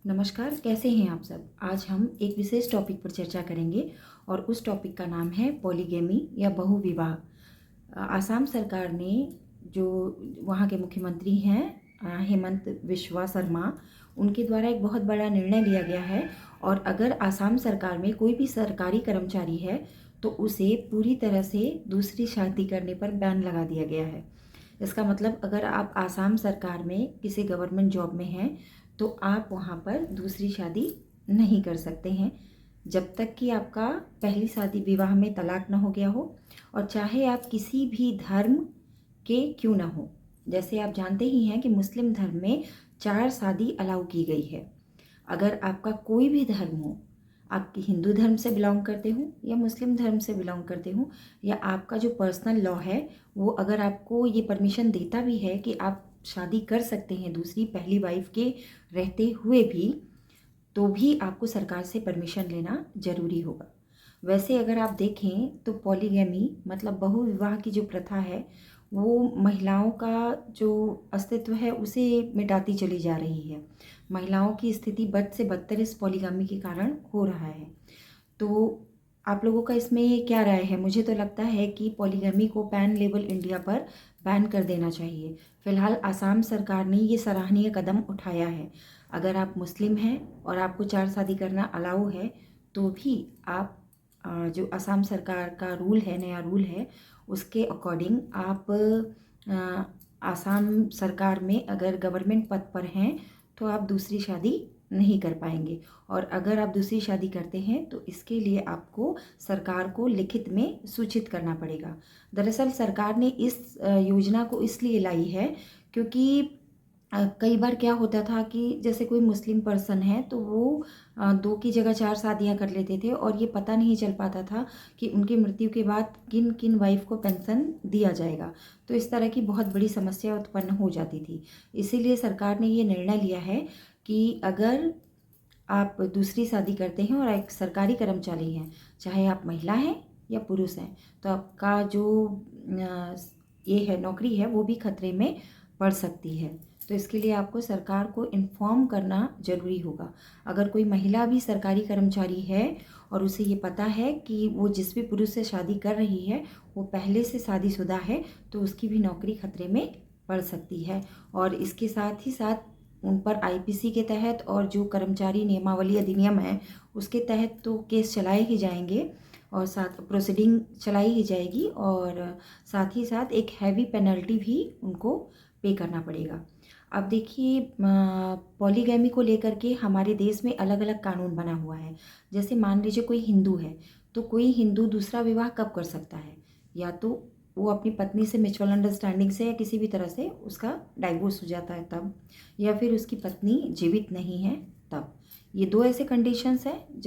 नमस्कार, कैसे हैं आप सब। आज हम एक विशेष टॉपिक पर चर्चा करेंगे और उस टॉपिक का नाम है पॉलीगैमी या बहुविवाह। आसाम सरकार ने जो वहाँ के मुख्यमंत्री हैं हेमंत बिस्वा शर्मा, उनके द्वारा एक बहुत बड़ा निर्णय लिया गया है। और अगर आसाम सरकार में कोई भी सरकारी कर्मचारी है तो उसे पूरी तरह से दूसरी शादी करने पर बैन लगा दिया गया है। इसका मतलब अगर आप आसाम सरकार में किसी गवर्नमेंट जॉब में हैं तो आप वहाँ पर दूसरी शादी नहीं कर सकते हैं जब तक कि आपका पहली शादी विवाह में तलाक न हो गया हो, और चाहे आप किसी भी धर्म के क्यों ना हो। जैसे आप जानते ही हैं कि मुस्लिम धर्म में 4 शादी अलाउ की गई है। अगर आपका कोई भी धर्म हो, आप हिंदू धर्म से बिलोंग करते हो या मुस्लिम धर्म से बिलोंग करते हो, या आपका जो पर्सनल लॉ है वो अगर आपको ये परमिशन देता भी है कि आप शादी कर सकते हैं दूसरी पहली वाइफ के रहते हुए भी, तो भी आपको सरकार से परमिशन लेना ज़रूरी होगा। वैसे अगर आप देखें तो पॉलीगैमी मतलब बहुविवाह की जो प्रथा है वो महिलाओं का जो अस्तित्व है उसे मिटाती चली जा रही है। महिलाओं की स्थिति बद से बदतर इस पॉलीगैमी के कारण हो रहा है। तो आप लोगों का इसमें क्या राय है? मुझे तो लगता है कि पॉलीगैमी को पैन लेवल इंडिया पर बैन कर देना चाहिए। फिलहाल आसाम सरकार ने ये सराहनीय कदम उठाया है। अगर आप मुस्लिम हैं और आपको 4 शादी करना अलाउ है तो भी आप जो असम सरकार का रूल है, नया रूल है, उसके अकॉर्डिंग आप आसाम सरकार में अगर गवर्नमेंट पद पर हैं तो आप दूसरी शादी नहीं कर पाएंगे। और अगर आप दूसरी शादी करते हैं तो इसके लिए आपको सरकार को लिखित में सूचित करना पड़ेगा। दरअसल सरकार ने इस योजना को इसलिए लाई है क्योंकि कई बार क्या होता था कि जैसे कोई मुस्लिम पर्सन है तो वो 2 की जगह 4 शादियां कर लेते थे और ये पता नहीं चल पाता था कि उनकी मृत्यु के बाद किन किन वाइफ को पेंशन दिया जाएगा। तो इस तरह की बहुत बड़ी समस्या उत्पन्न हो जाती थी। इसीलिए सरकार ने ये निर्णय लिया है कि अगर आप दूसरी शादी करते हैं और एक सरकारी कर्मचारी हैं, चाहे आप महिला हैं या पुरुष हैं, तो आपका जो ये है नौकरी है वो भी खतरे में पड़ सकती है। तो इसके लिए आपको सरकार को इन्फॉर्म करना ज़रूरी होगा। अगर कोई महिला भी सरकारी कर्मचारी है और उसे ये पता है कि वो जिस भी पुरुष से शादी कर रही है वो पहले से शादीशुदा है, तो उसकी भी नौकरी खतरे में पड़ सकती है। और इसके साथ ही साथ उन पर आईपीसी के तहत और जो कर्मचारी नियमावली अधिनियम है उसके तहत तो केस चलाए ही जाएंगे और साथ प्रोसीडिंग चलाई ही जाएगी, और साथ ही साथ एक हैवी पेनल्टी भी उनको पे करना पड़ेगा। अब देखिए पॉलीगैमी को लेकर के हमारे देश में अलग अलग कानून बना हुआ है। जैसे मान लीजिए कोई हिंदू है तो कोई हिंदू दूसरा विवाह कब कर सकता है? या तो वो अपनी पत्नी से म्यूचुअल अंडरस्टैंडिंग से या किसी भी तरह से उसका डाइवोर्स हो जाता है तब, या फिर उसकी पत्नी जीवित नहीं है तब। ये 2 ऐसे कंडीशंस हैं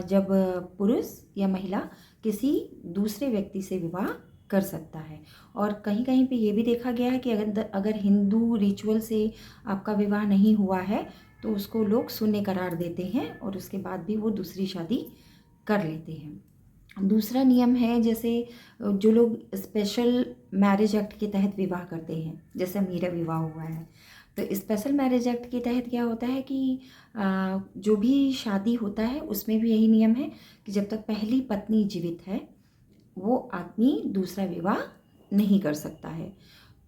जब पुरुष या महिला किसी दूसरे व्यक्ति से विवाह कर सकता है। और कहीं कहीं पे ये भी देखा गया है कि अगर हिंदू रिचुअल से आपका विवाह नहीं हुआ है तो उसको लोग शून्य करार देते हैं और उसके बाद भी वो दूसरी शादी कर लेते हैं। दूसरा नियम है जैसे जो लोग स्पेशल मैरिज एक्ट के तहत विवाह करते हैं, जैसे मेरा विवाह हुआ है। तो स्पेशल मैरिज एक्ट के तहत क्या होता है कि जो भी शादी होता है उसमें भी यही नियम है कि जब तक पहली पत्नी जीवित है वो आदमी दूसरा विवाह नहीं कर सकता है।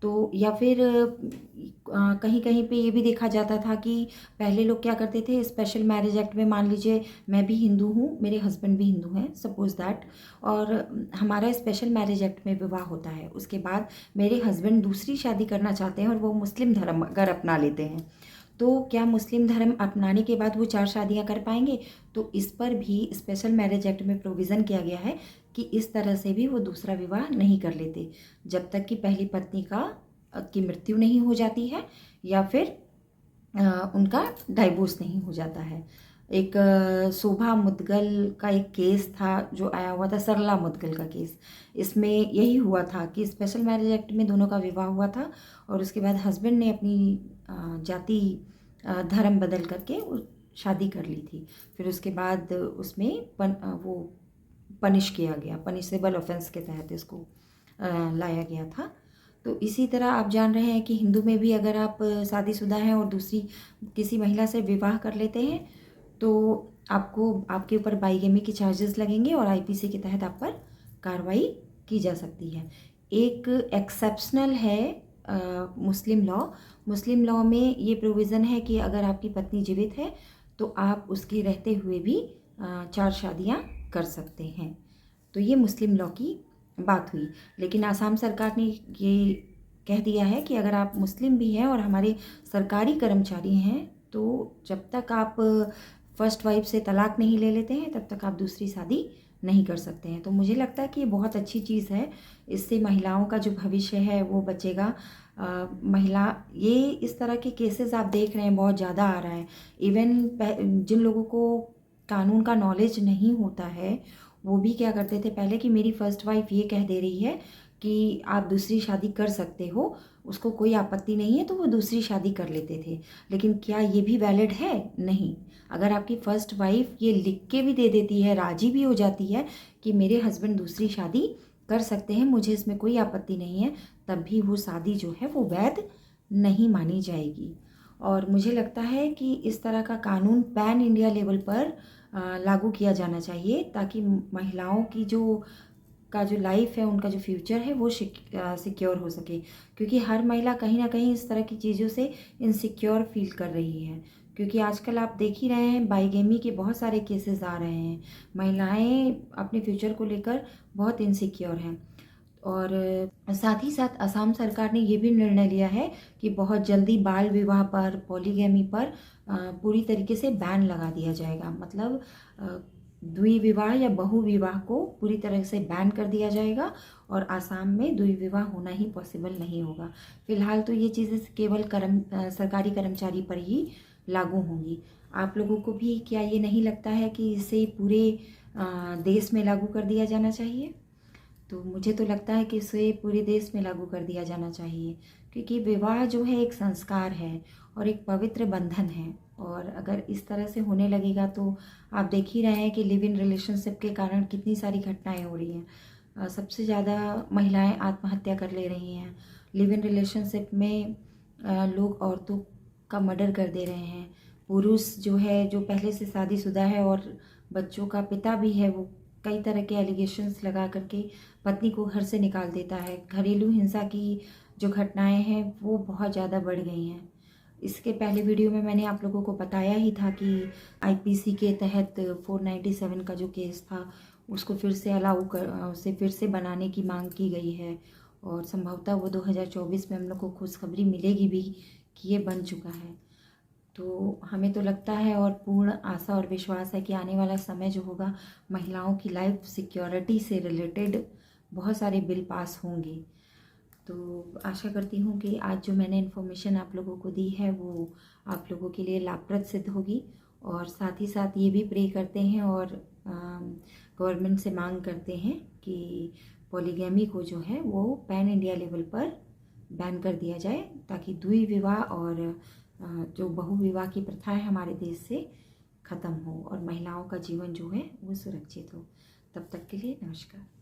तो या फिर कहीं कहीं पे ये भी देखा जाता था कि पहले लोग क्या करते थे, स्पेशल मैरिज एक्ट में मान लीजिए मैं भी हिंदू हूँ, मेरे हस्बैंड भी हिंदू हैं, सपोज दैट, और हमारा स्पेशल मैरिज एक्ट में विवाह होता है। उसके बाद मेरे हस्बैंड दूसरी शादी करना चाहते हैं और वो मुस्लिम धर्म अगर अपना लेते हैं, तो क्या मुस्लिम धर्म अपनाने के बाद वो 4 शादियां कर पाएंगे? तो इस पर भी स्पेशल मैरिज एक्ट में प्रोविज़न किया गया है कि इस तरह से भी वो दूसरा विवाह नहीं कर लेते जब तक कि पहली पत्नी की मृत्यु नहीं हो जाती है या फिर उनका डाइवोर्स नहीं हो जाता है। एक शोभा मुदगल का एक केस था जो आया हुआ था, सरला मुदगल का केस। इसमें यही हुआ था कि स्पेशल मैरिज एक्ट में दोनों का विवाह हुआ था और उसके बाद हस्बैंड ने अपनी जाति धर्म बदल करके शादी कर ली थी। फिर उसके बाद उसमें वो पनिश किया गया, पनिशेबल ऑफेंस के तहत इसको लाया गया था। तो इसी तरह आप जान रहे हैं कि हिंदू में भी अगर आप शादीशुदा हैं और दूसरी किसी महिला से विवाह कर लेते हैं तो आपको आपके ऊपर बाइगेमी के चार्जेस लगेंगे और आईपीसी के तहत आप पर कार्रवाई की जा सकती है। एक एक्सेप्शनल है मुस्लिम लॉ में ये प्रोविज़न है कि अगर आपकी पत्नी जीवित है तो आप उसके रहते हुए भी 4 शादियाँ कर सकते हैं। तो ये मुस्लिम लॉ की बात हुई। लेकिन आसाम सरकार ने ये कह दिया है कि अगर आप मुस्लिम भी हैं और हमारे सरकारी कर्मचारी हैं तो जब तक आप फर्स्ट वाइफ से तलाक नहीं ले लेते हैं तब तक आप दूसरी शादी नहीं कर सकते हैं। तो मुझे लगता है कि ये बहुत अच्छी चीज़ है। इससे महिलाओं का जो भविष्य है वो बचेगा। महिला ये इस तरह के केसेस आप देख रहे हैं बहुत ज़्यादा आ रहा है। इवन जिन लोगों को कानून का नॉलेज नहीं होता है वो भी क्या करते थे पहले कि मेरी फर्स्ट वाइफ ये कह दे रही है कि आप दूसरी शादी कर सकते हो, उसको कोई आपत्ति नहीं है, तो वो दूसरी शादी कर लेते थे। लेकिन क्या ये भी वैलिड है? नहीं। अगर आपकी फर्स्ट वाइफ ये लिख के भी दे देती है, राजी भी हो जाती है कि मेरे हस्बैंड दूसरी शादी कर सकते हैं, मुझे इसमें कोई आपत्ति नहीं है, तब भी वो शादी जो है वो वैध नहीं मानी जाएगी। और मुझे लगता है कि इस तरह का कानून पैन इंडिया लेवल पर लागू किया जाना चाहिए ताकि महिलाओं की जो लाइफ है, उनका जो फ्यूचर है वो सिक्योर हो सके। क्योंकि हर महिला कहीं ना कहीं इस तरह की चीज़ों से इनसिक्योर फील कर रही है। क्योंकि आजकल आप देख ही रहे हैं बाइगेमी के बहुत सारे केसेस आ रहे हैं। महिलाएं अपने फ्यूचर को लेकर बहुत इनसिक्योर हैं। और साथ ही साथ असम सरकार ने ये भी निर्णय लिया है कि बहुत जल्दी बाल विवाह पर, पॉलीगैमी पर पूरी तरीके से बैन लगा दिया जाएगा। मतलब द्विविवाह या बहुविवाह को पूरी तरह से बैन कर दिया जाएगा और आसाम में द्विविवाह होना ही पॉसिबल नहीं होगा। फिलहाल तो ये चीज़ें केवल सरकारी कर्मचारी पर ही लागू होंगी। आप लोगों को भी क्या ये नहीं लगता है कि इसे पूरे देश में लागू कर दिया जाना चाहिए? तो मुझे तो लगता है कि इसे पूरे देश में लागू कर दिया जाना चाहिए। क्योंकि विवाह जो है एक संस्कार है और एक पवित्र बंधन है। और अगर इस तरह से होने लगेगा तो आप देख ही रहे हैं कि लिव इन रिलेशनशिप के कारण कितनी सारी घटनाएं हो रही हैं। सबसे ज़्यादा महिलाएं आत्महत्या कर ले रही हैं। लिव इन रिलेशनशिप में लोग औरतों का मर्डर कर दे रहे हैं। पुरुष जो है, जो पहले से शादीशुदा है और बच्चों का पिता भी है, वो कई तरह के एलिगेशंस लगा करके पत्नी को घर से निकाल देता है। घरेलू हिंसा की जो घटनाएं हैं वो बहुत ज़्यादा बढ़ गई हैं। इसके पहले वीडियो में मैंने आप लोगों को बताया ही था कि आईपीसी के तहत 497 का जो केस था उसको फिर से उसे फिर से बनाने की मांग की गई है। और संभवतः वो 2024 में हम लोग को खुशखबरी मिलेगी भी कि ये बन चुका है। तो हमें तो लगता है और पूर्ण आशा और विश्वास है कि आने वाला समय जो होगा महिलाओं की लाइफ सिक्योरिटी से रिलेटेड बहुत सारे बिल पास होंगे। तो आशा करती हूँ कि आज जो मैंने इन्फॉर्मेशन आप लोगों को दी है वो आप लोगों के लिए लाभप्रद सिद्ध होगी। और साथ ही साथ ये भी प्रे करते हैं और गवर्नमेंट से मांग करते हैं कि पॉलीगैमी को जो है वो पैन इंडिया लेवल पर बैन कर दिया जाए ताकि द्विविवाह और जो बहुविवाह की प्रथा है हमारे देश से ख़त्म हो और महिलाओं का जीवन जो है वो सुरक्षित हो। तब तक के लिए नमस्कार।